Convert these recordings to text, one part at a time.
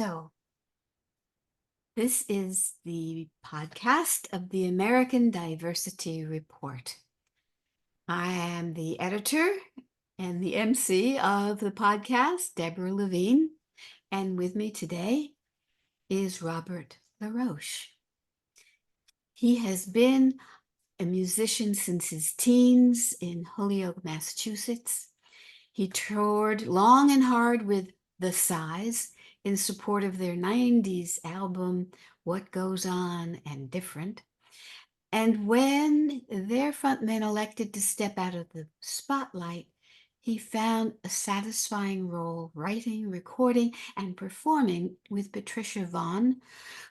So, this is the podcast of the American Diversity Report. I am the editor and the MC of the podcast, Deborah Levine, and with me today is Robert LaRoche. He has been a musician since his teens in Holyoke, Massachusetts. He toured long and hard with The Size in support of their 90s album, What Goes On and Different. And when their frontman elected to step out of the spotlight, he found a satisfying role writing, recording, and performing with Patricia Vaughn,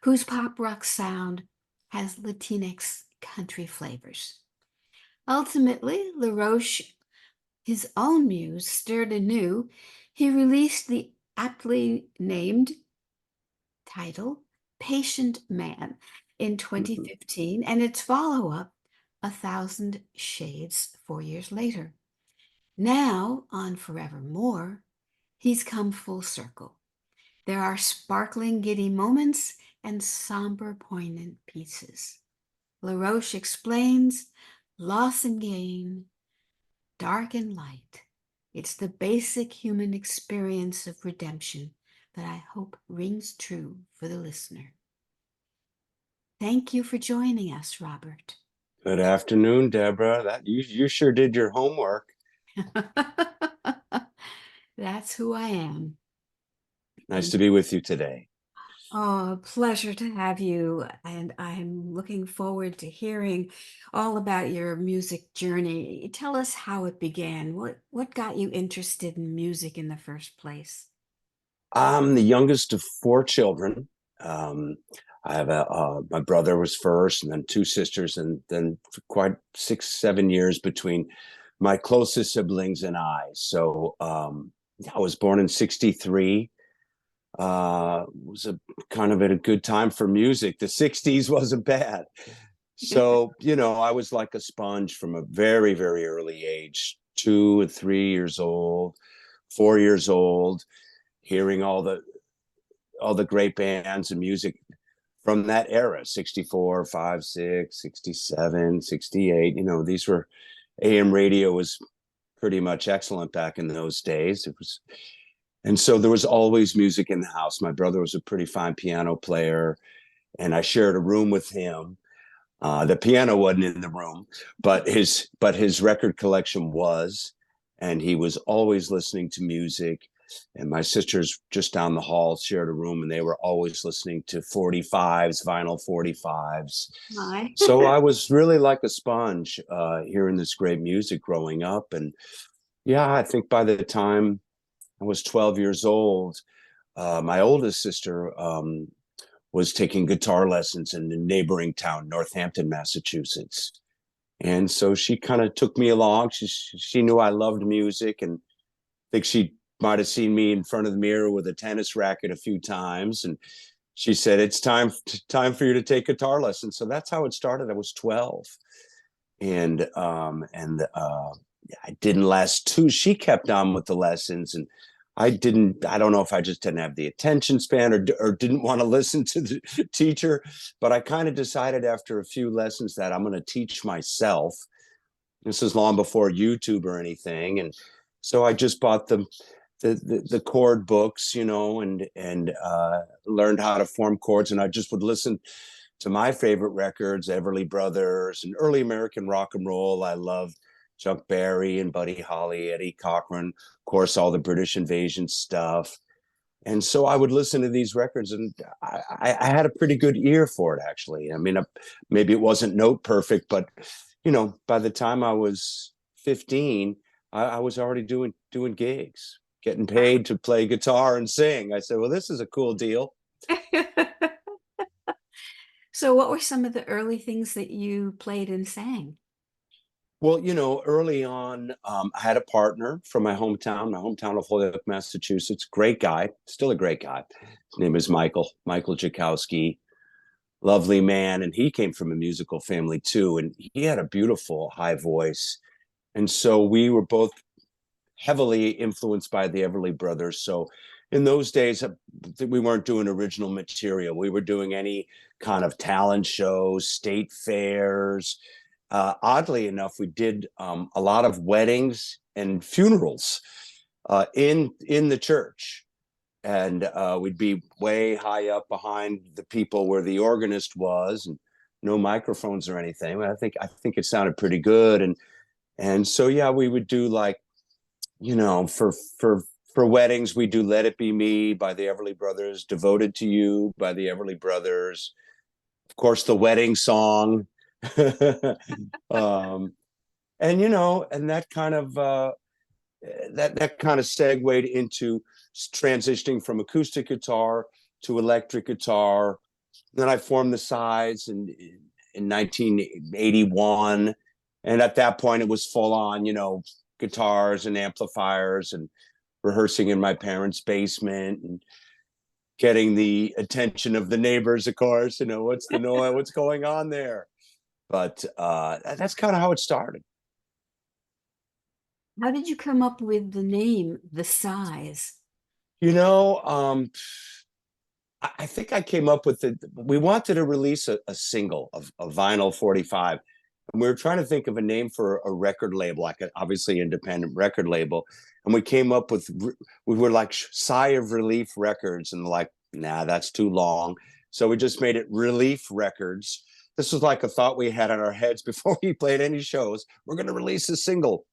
whose pop rock sound has Latinx country flavors. Ultimately, LaRoche, his own muse, stirred anew. He released the aptly named title, Patient Man, in 2015, and its follow-up, 1,000 Shades, 4 years later. Now, on Forevermore, he's come full circle. There are sparkling, giddy moments and somber, poignant pieces. LaRoche explains loss and gain, dark and light. It's the basic human experience of redemption that I hope rings true for the listener. Thank you for joining us, Robert. Good afternoon, Deborah. You sure did your homework. That's who I am. Nice to be with you today. Oh, a pleasure to have you. And I'm looking forward to hearing all about your music journey. Tell us how it began. What got you interested in music in the first place? I'm the youngest of four children. I have my brother was first, and then two sisters, and then quite 6-7 years between my closest siblings and I. So I was born in '63. Was a kind of at a good time for music. The '60s wasn't bad. So, I was like a sponge from a very, very early age, 2 and 3 years old, 4 years old, hearing all the great bands and music from that era, 64, 5, 6, 67, 68. These were AM radio was pretty much excellent back in those days. And so there was always music in the house. My brother was a pretty fine piano player, and I shared a room with him. The piano wasn't in the room, but his record collection was, and he was always listening to music. And my sisters just down the hall shared a room, and they were always listening to 45s, vinyl 45s. Hi. So I was really like a sponge, hearing this great music growing up. And yeah, I think by the time I was 12 years old, my oldest sister was taking guitar lessons in the neighboring town, Northampton, Massachusetts. And so she kind of took me along. She knew I loved music, and I think she might have seen me in front of the mirror with a tennis racket a few times. And she said, "It's time for you to take guitar lessons." So that's how it started. I was 12. And I didn't last two. She kept on with the lessons, and I don't know if I just didn't have the attention span or didn't want to listen to the teacher, but I kind of decided after a few lessons that I'm going to teach myself. This is long before YouTube or anything. And so I just bought the chord books, and learned how to form chords. And I just would listen to my favorite records, Everly Brothers and early American rock and roll. I loved Chuck Berry and Buddy Holly, Eddie Cochran, of course, all the British Invasion stuff. And so I would listen to these records, and I had a pretty good ear for it, actually. I mean, maybe it wasn't note perfect, but, by the time I was 15, I was already doing gigs, getting paid to play guitar and sing. I said, well, this is a cool deal. So what were some of the early things that you played and sang? Well, early on, I had a partner from my hometown of Holyoke, Massachusetts. Great guy, still a great guy. His name is Michael Jakowski. Lovely man. And he came from a musical family too. And he had a beautiful high voice. And so we were both heavily influenced by the Everly Brothers. So in those days, we weren't doing original material. We were doing any kind of talent shows, state fairs. Oddly enough, we did a lot of weddings and funerals in the church, and we'd be way high up behind the people where the organist was, and no microphones or anything. I think it sounded pretty good, and so yeah, we would do like, for weddings, we do "Let It Be Me" by the Everly Brothers, "Devoted to You" by the Everly Brothers, of course, the wedding song. um, and that kind of segued into transitioning from acoustic guitar to electric guitar. Then I formed the Size in 1981, and at that point it was full on, guitars and amplifiers, and rehearsing in my parents' basement and getting the attention of the neighbors, of course. What's the noise, what's going on there? But that's kind of how it started. How did you come up with the name, The Size? You know, um, I think I came up with it. We wanted to release a single of a vinyl 45. And we were trying to think of a name for a record label, like an obviously independent record label. And we came up with, we were like Sigh of Relief Records, and like, nah, that's too long. So we just made it Relief Records. This was like a thought we had in our heads before we played any shows. We're going to release a single.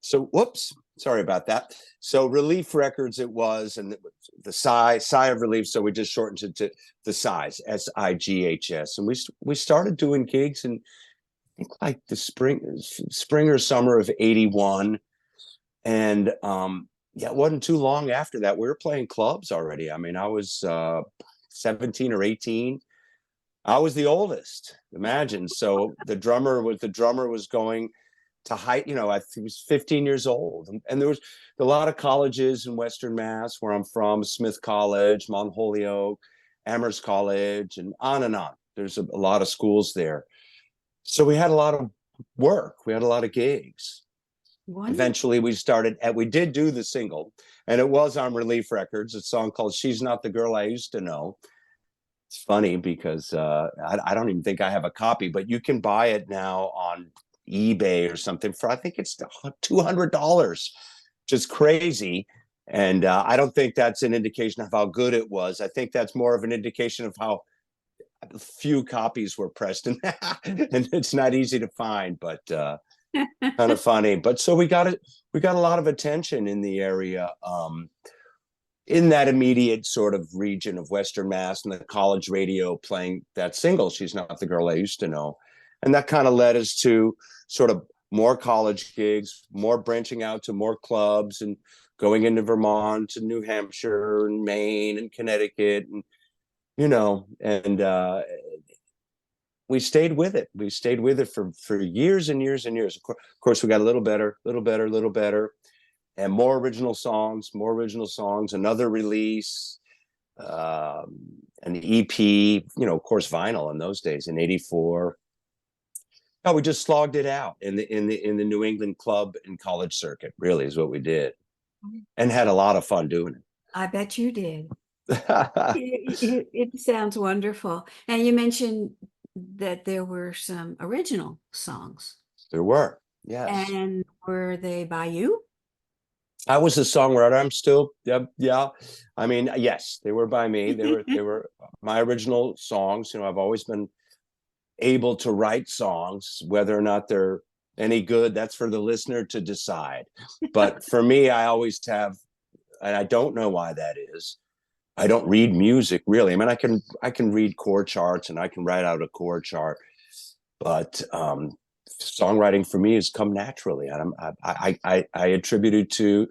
So whoops, sorry about that. So Relief Records it was, and the sigh of relief. So we just shortened it to the Size, SIGHS, and we started doing gigs in, I think, like the spring or summer of '81, and yeah, it wasn't too long after that we were playing clubs already. I mean, I was 17 or 18. I was the oldest, imagine. So the drummer was going to height, I think he was 15 years old. And there was a lot of colleges in Western Mass where I'm from: Smith College, Mount Holyoke, Amherst College, and on and on. There's a lot of schools there. So we had a lot of work. We had a lot of gigs. Wonderful. Eventually we did do the single, and it was on Relief Records, a song called "She's Not the Girl I Used to Know." It's funny because I don't even think I have a copy, but you can buy it now on eBay or something for, I think it's $200, just crazy. And I don't think that's an indication of how good it was. I think that's more of an indication of how few copies were pressed, and it's not easy to find, but kind of funny. But so we got a lot of attention in the area. In that immediate sort of region of Western Mass, and the college radio playing that single, "She's Not the Girl I Used to Know." And that kind of led us to sort of more college gigs, more branching out to more clubs, and going into Vermont and New Hampshire and Maine and Connecticut. And, and we stayed with it. We stayed with it for years and years and years. Of course, we got a little better, little better, little better, and more original songs, another release, an EP, of course, vinyl in those days in '84. No, we just slogged it out in the New England club and college circuit, really is what we did, and had a lot of fun doing I bet you did. it. It sounds wonderful. And you mentioned that there were some original songs. There were, yes. And were they by you? I was a songwriter. I'm still, yeah. I mean, yes, they were by me. They were my original songs. I've always been able to write songs. Whether or not they're any good, that's for the listener to decide. But for me, I always have, and I don't know why that is. I don't read music really. I mean, I can read chord charts and I can write out a chord chart, but songwriting for me has come naturally, and I attribute it to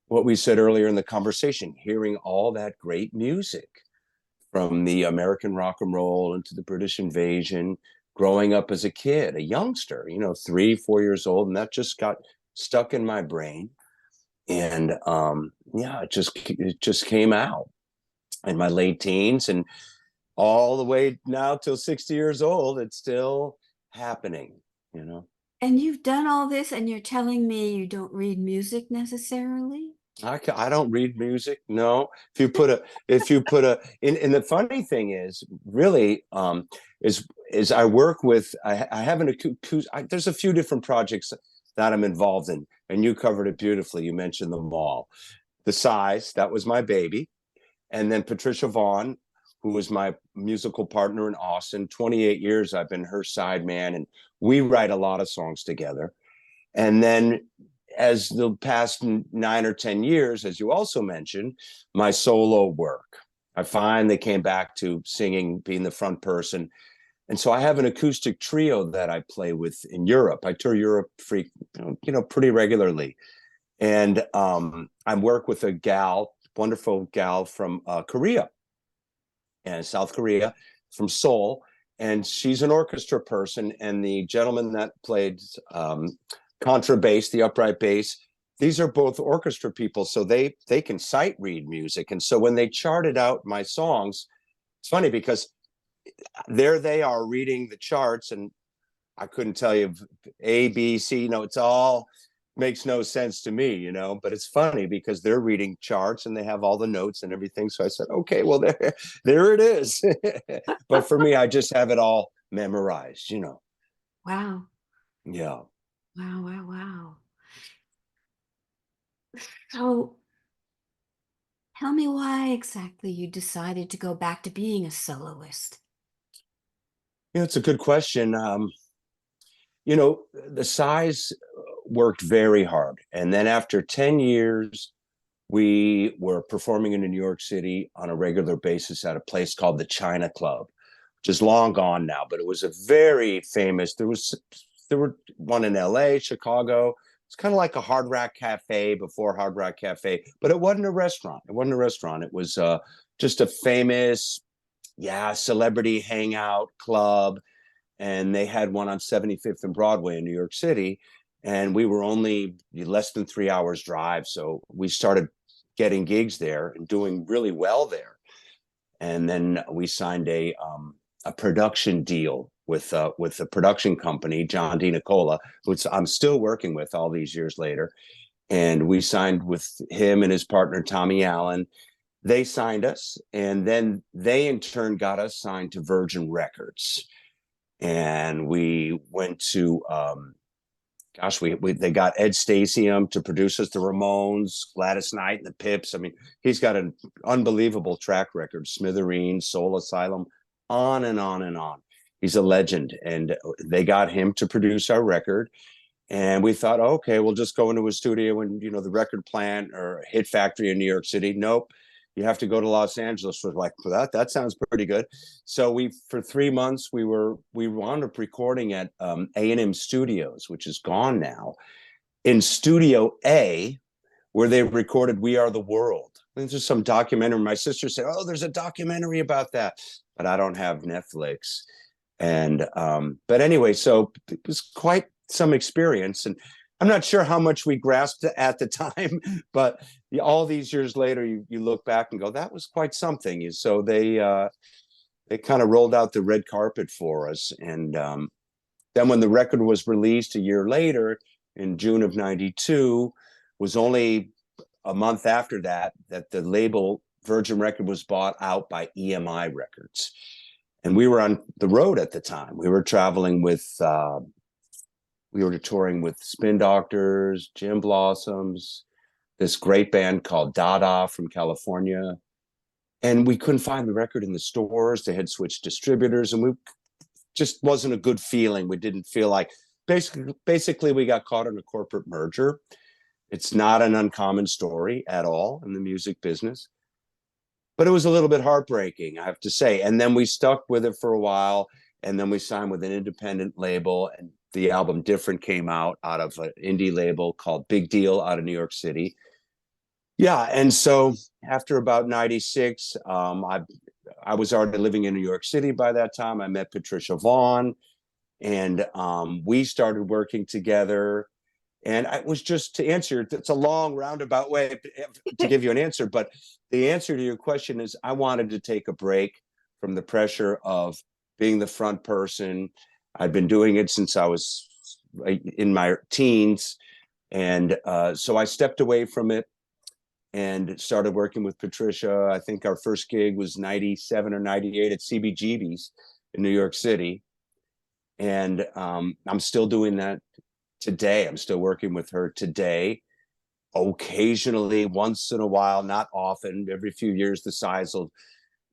what we said earlier in the conversation: hearing all that great music from the American rock and roll into the British invasion, growing up as a kid, a youngster, 3, 4 years old, and that just got stuck in my brain. And yeah, it just came out in my late teens, and all the way now till 60 years old, it's still happening. And you've done all this, and you're telling me you don't read music necessarily? I don't read music. No. If you put a, and the funny thing is really, is I work with, I have an acoustic, there's a few different projects that I'm involved in, and you covered it beautifully. You mentioned them all. The Size, that was my baby. And then Patricia Vaughn, who was my musical partner in Austin. 28 years I've been her side man, and we write a lot of songs together. And then as the past 9 or 10 years, as you also mentioned, my solo work. I finally came back to singing, being the front person. And so I have an acoustic trio that I play with in Europe. I tour Europe pretty regularly. And I work with a wonderful gal from Korea and South Korea, from Seoul. And she's an orchestra person. And the gentleman that played contrabass, the upright bass, these are both orchestra people, so they can sight read music. And so when they charted out my songs, it's funny because there they are reading the charts, and I couldn't tell you A, B, C. It's all makes no sense to me, but it's funny because they're reading charts and they have all the notes and everything. So I said, okay, well, there it is. But for me, I just have it all memorized. Wow. Yeah. Wow, wow, wow. So tell me why exactly you decided to go back to being a soloist. It's a good question. The Size worked very hard. And then after 10 years, we were performing in New York City on a regular basis at a place called the China Club, which is long gone now, but it was a very famous, there were one in LA, Chicago. It's kind of like a Hard Rock Cafe before Hard Rock Cafe, but it wasn't a restaurant. It wasn't a restaurant. It was just a famous, celebrity hangout club, and they had one on 75th and Broadway in New York City. And we were only less than 3 hours drive. So we started getting gigs there and doing really well there. And then we signed a production deal with a production company, John D. Nicola, which I'm still working with all these years later. And we signed with him and his partner, Tommy Allen. They signed us, and then they in turn got us signed to Virgin Records. And we went to they got Ed Stasium to produce us, the Ramones, Gladys Knight, and the Pips. I mean, he's got an unbelievable track record. Smithereens, Soul Asylum, on and on and on. He's a legend, and they got him to produce our record. And we thought, okay, we'll just go into a studio and the record plant or Hit Factory in New York City. Nope, you have to go to Los Angeles. We're like, well, that sounds pretty good. So for 3 months we wound up recording at A&M Studios, which is gone now, in Studio A, where they recorded We Are the World. There's just some documentary. My sister said, oh, there's a documentary about that, but I don't have Netflix. And but anyway, so it was quite some experience, and I'm not sure how much we grasped at the time, but all these years later, you look back and go, that was quite something. So they kind of rolled out the red carpet for us, and then when the record was released a year later, in June of '92, was only a month after that the label Virgin Record was bought out by EMI Records. And we were on the road at the time. We were traveling with, we were touring with Spin Doctors, Gin Blossoms, this great band called Dada from California. And we couldn't find the record in the stores. They had switched distributors, and we just wasn't a good feeling. We didn't feel like, basically we got caught in a corporate merger. It's not an uncommon story at all in the music business. But it was a little bit heartbreaking, I have to say. And then we stuck with it for a while, and then we signed with an independent label, and the album Different came out of an indie label called Big Deal out of New York City. Yeah, and so after about '96, I was already living in New York City by that time. I met Patricia Vaughn, and we started working together. And I was just to answer, it's a long roundabout way to give you an answer, but the answer to your question is I wanted to take a break from the pressure of being the front person. I'd been doing it since I was in my teens. And so I stepped away from it. and started working with Patricia. I think our first gig was 97 or 98 at CBGB's in New York City. And I'm still doing that today. I'm still working with her today. Occasionally, once in a while, not often, every few years, the size will,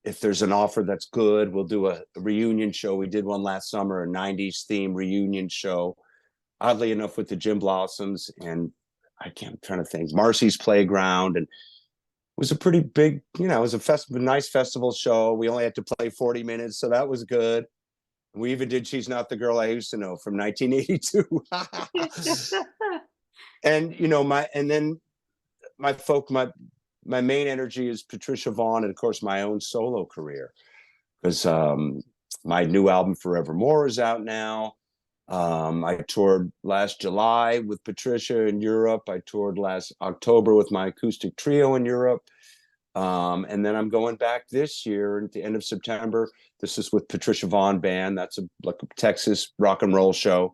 if there's an offer that's good, we'll do a reunion show. We did one last summer, a 90s theme reunion show, oddly enough, with the Gin Blossoms and I'm trying to think, Marcy's Playground. And it was a pretty big, it was a nice festival show. We only had to play 40 minutes, so that was good. We even did She's Not the Girl I Used to Know from 1982. And then my main energy is Patricia Vaughn and of course my own solo career, because my new album Forevermore is out now. I toured last July with Patricia in Europe. I toured last October with my acoustic trio in Europe. And then I'm going back this year at the end of September. This is with Patricia Vaughn Band. That's like a Texas rock and roll show.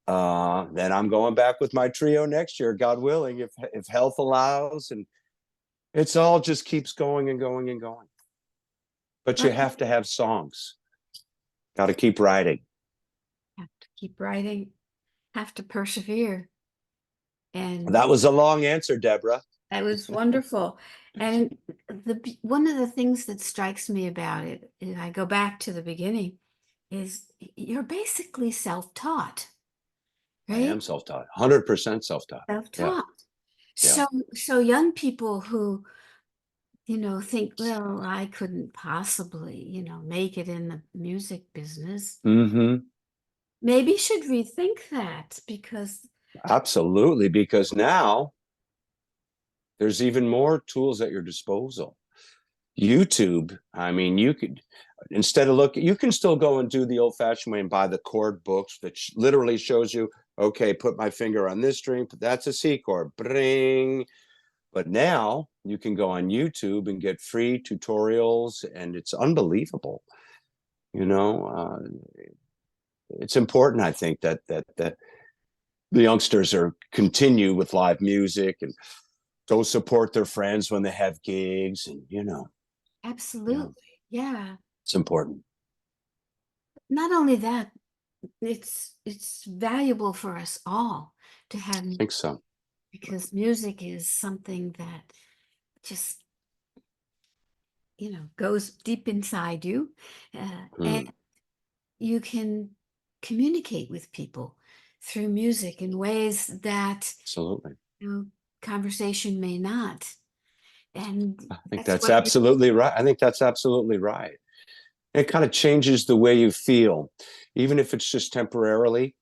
Then I'm going back with my trio next year, God willing, if health allows. And it's all just keeps going and going and going. But you have to have songs. Got to keep writing. Have to keep writing, have to persevere. And That was a long answer, Deborah. that was wonderful. And one of the things that strikes me about it, and I go back to the beginning, is you're basically self-taught, I right? am self-taught, 100% self-taught. Yeah. Self-taught. Yeah. So young people who, think, well, I couldn't possibly, make it in the music business, Mm-hmm. maybe should rethink that because Absolutely. Because now there's even more tools at your disposal. YouTube, I mean, you could, instead of you can still go and do the old fashioned way and buy the chord books that literally shows you, okay, put my finger on this string, but that's a C chord, bring. But now you can go on YouTube and get free tutorials, and it's unbelievable. It's important, I think, that the youngsters continue with live music and go support their friends when they have gigs, and absolutely, yeah. it's important. Not only that, it's valuable for us all to have, I think so. because music is something that just, goes deep inside you, and you can communicate with people through music in ways that Absolutely. conversation may not. And I think that's that's what absolutely right. I think that's absolutely right. It kind of changes the way you feel, even if it's just temporarily,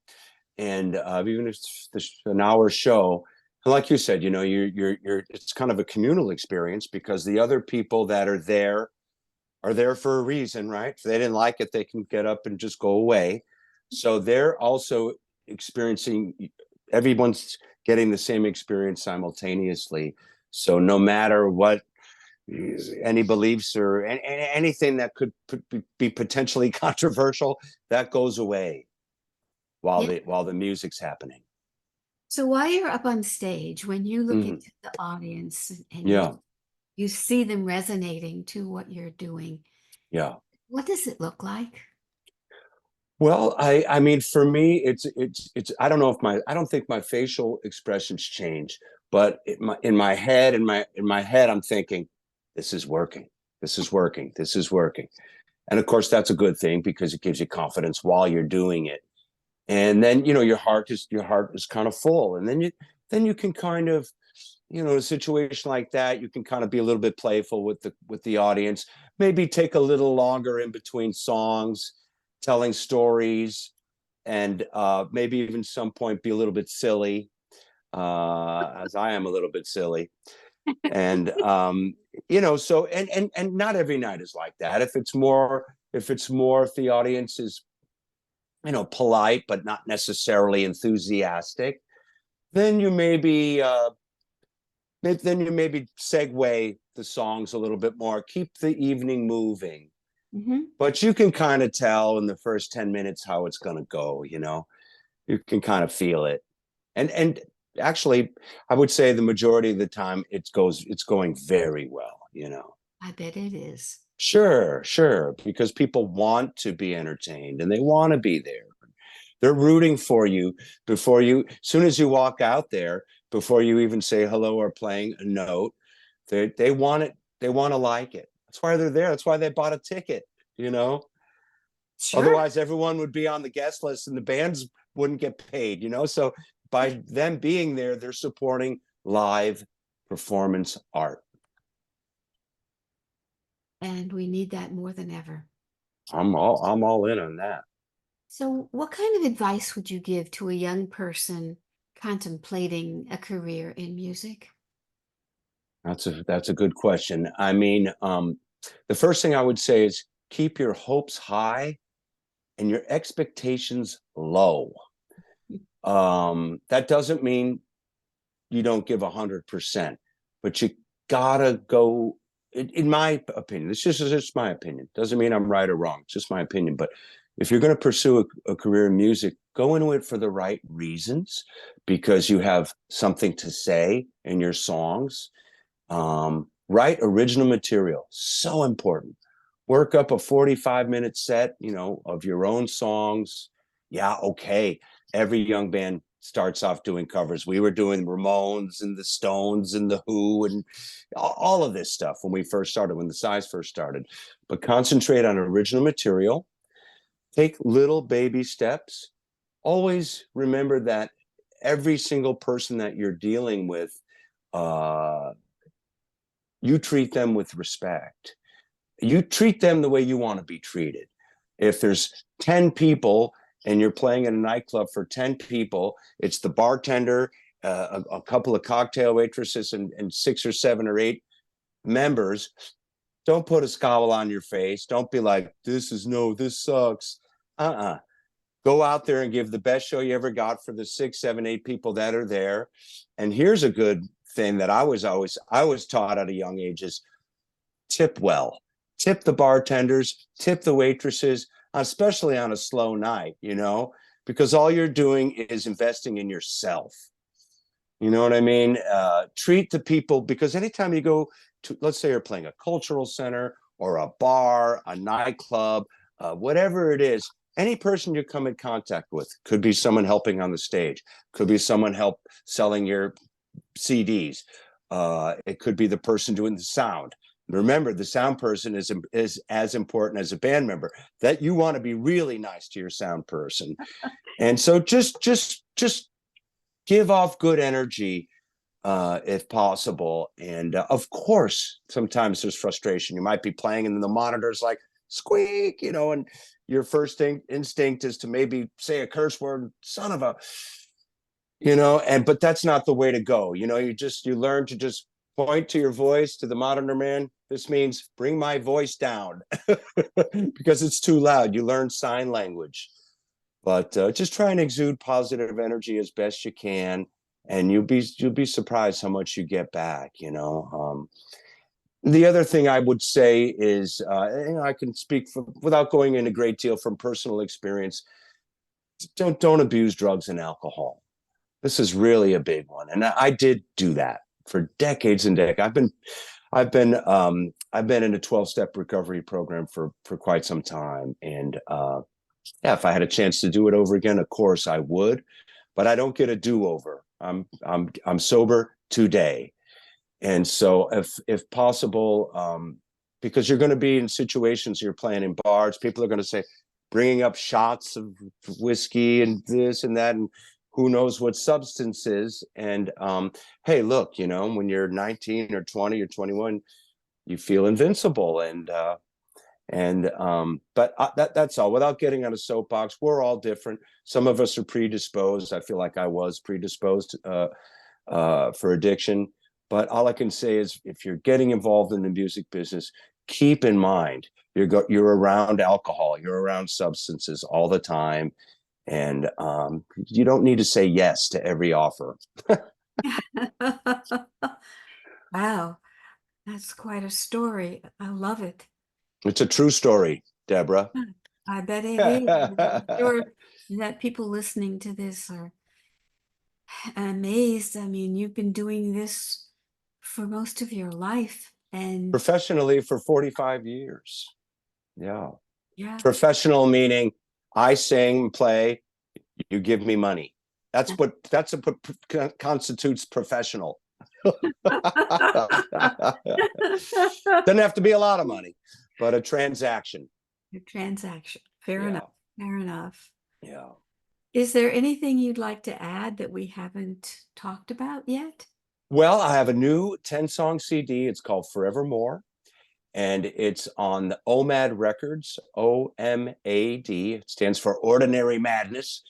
and even if it's an hour show. And like you said, you're it's kind of a communal experience because the other people that are there for a reason, right? If they didn't like it, they can get up and just go away. So they're also experiencing, everyone's getting the same experience simultaneously. So no matter what any beliefs or anything that could be potentially controversial, that goes away while yeah. the music's happening. So while you're up on stage, when you look Mm-hmm. into the audience and Yeah. you see them resonating to what you're doing, Yeah. what does it look like? Well, I mean, for me, I don't know if I don't think my facial expressions change, but in my head, I'm thinking, this is working, this is working, this is working. And of course, that's a good thing because it gives you confidence while you're doing it. And then, your heart is kind of full. And then you can kind of, a situation like that, you can kind of be a little bit playful with the audience, maybe take a little longer in between songs, telling stories, and maybe even some point be a little bit silly, as I am a little bit silly. And so and not every night is like that. If if the audience is polite but not necessarily enthusiastic, then you maybe segue the songs a little bit more, keep the evening moving. Mm-hmm. But you can kind of tell in the first 10 minutes how it's going to go. You can kind of feel it. And actually, I would say the majority of the time it's going very well, you know. I bet it is. Sure, sure, because people want to be entertained and they want to be there. They're rooting for you before you, as soon as you walk out there, before you even say hello or playing a note, they want it, they want to like it. That's why they're there. That's why they bought a ticket, you know. Sure. Otherwise, everyone would be on the guest list and the bands wouldn't get paid, you know. So by them being there, they're supporting live performance art. And we need that more than ever. I'm all in on that. So, what kind of advice would you give to a young person contemplating a career in music? That's a good question. I mean, the first thing I would say is keep your hopes high and your expectations low. That doesn't mean you don't give 100%, but you gotta go. In my opinion, it's just my opinion. Doesn't mean I'm right or wrong. It's just my opinion. But if you're going to pursue a career in music, go into it for the right reasons, because you have something to say in your songs. Write original material, so important. Work up a 45-minute set, you know, of your own songs. Yeah, okay. Every young band starts off doing covers. We were doing Ramones and the Stones and the Who and all of this stuff when we first started, when the Size first started. But concentrate on original material. Take little baby steps. Always remember that every single person that you're dealing with, uh, you treat them with respect. You treat them the way you want to be treated. If there's 10 people and you're playing in a nightclub for 10 people, it's the bartender, a couple of cocktail waitresses, and 6 or 7 or 8 members. Don't put a scowl on your face. Don't be like, this sucks. Uh-uh. Go out there and give the best show you ever got for the 6, 7, 8 people that are there. And here's a good thing that I was taught at a young age is tip well. Tip the bartenders, tip the waitresses, especially on a slow night, you know, because all you're doing is investing in yourself. You know what I mean? Treat the people, because anytime you go to, let's say you're playing a cultural center or a bar, a nightclub, whatever it is, any person you come in contact with, could be someone helping on the stage, could be someone help selling your CDs. It could be the person doing the sound. Remember, the sound person is as important as a band member. That you want to be really nice to your sound person, and so just give off good energy if possible. And of course, sometimes there's frustration. You might be playing, and the monitor's like squeak, you know, and your first instinct is to maybe say a curse word, son of a, you know, and but that's not the way to go. You know, you learn to just point to your voice to the monitor man. This means bring my voice down because it's too loud. You learn sign language, but just try and exude positive energy as best you can, and you'll be surprised how much you get back. You know. The other thing I would say is, you know, I can speak without going into a great deal from personal experience. Don't abuse drugs and alcohol. This is really a big one, and I did do that for decades and decades. I've been in a 12-step recovery program for quite some time, and yeah, if I had a chance to do it over again, of course I would, but I don't get a do-over. I'm sober today, and so if possible, because you're going to be in situations, you're playing in bars, people are going to say, bringing up shots of whiskey and this and that, and who knows what substances. And hey, look, you know, when you're 19 or 20 or 21, you feel invincible. But that's all. Without getting on a soapbox, we're all different. Some of us are predisposed. I feel like I was predisposed for addiction. But all I can say is, if you're getting involved in the music business, keep in mind you're around alcohol, you're around substances all the time, and you don't need to say yes to every offer. Wow, that's quite a story. I love it. It's a true story, Deborah. Hmm. I bet it is. I'm sure that people listening to this amazed. I mean, you've been doing this for most of your life, and Professionally for 45 years. Yeah. yeah. Professional meaning I sing, play, you give me money. That's what constitutes professional. Doesn't have to be a lot of money, but a transaction. Your transaction. Fair Yeah. enough. Fair enough. Yeah. Is there anything you'd like to add that we haven't talked about yet? Well, I have a new 10-song CD. It's called Forevermore, and it's on the OMAD Records, OMAD. It stands for Ordinary Madness.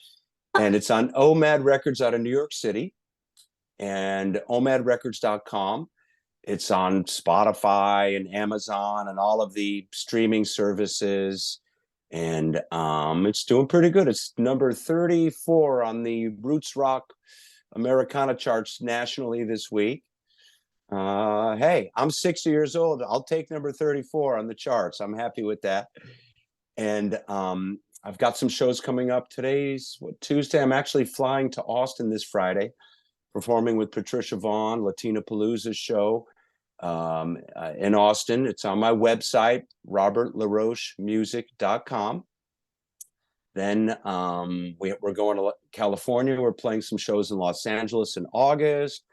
And it's on OMAD Records out of New York City and omadrecords.com. It's on Spotify and Amazon and all of the streaming services. And it's doing pretty good. It's number 34 on the Roots Rock Americana charts nationally this week. Hey, I'm 60 years old. I'll take number 34 on the charts. I'm happy with that. And I've got some shows coming up. Today's Tuesday. I'm actually flying to Austin this Friday, performing with Patricia Vaughn, Latina Palooza's show in Austin. It's on my website, robertlarochemusic.com. Then we're going to California. We're playing some shows in Los Angeles in August.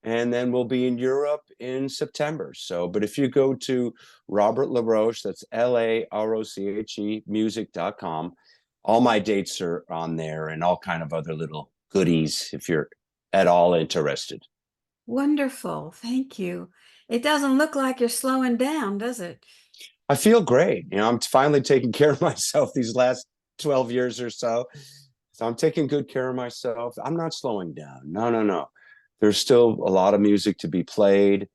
And then we'll be in Europe in September. So, but if you go to Robert LaRoche, that's LaRoche music.com, all my dates are on there and all kind of other little goodies if you're at all interested. Wonderful. Thank you. It doesn't look like you're slowing down, does it? I feel great. I'm finally taking care of myself these last 12 years or so. So I'm taking good care of myself. I'm not slowing down. No, no, no. There's still a lot of music to be played,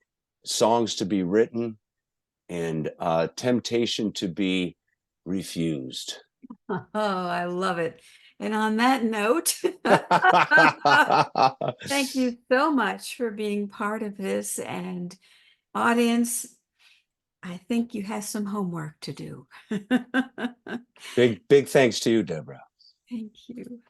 songs to be written, and temptation to be refused. Oh, I love it. And on that note, thank you so much for being part of this. And audience, I think you have some homework to do. Big thanks to you, Deborah. Thank you.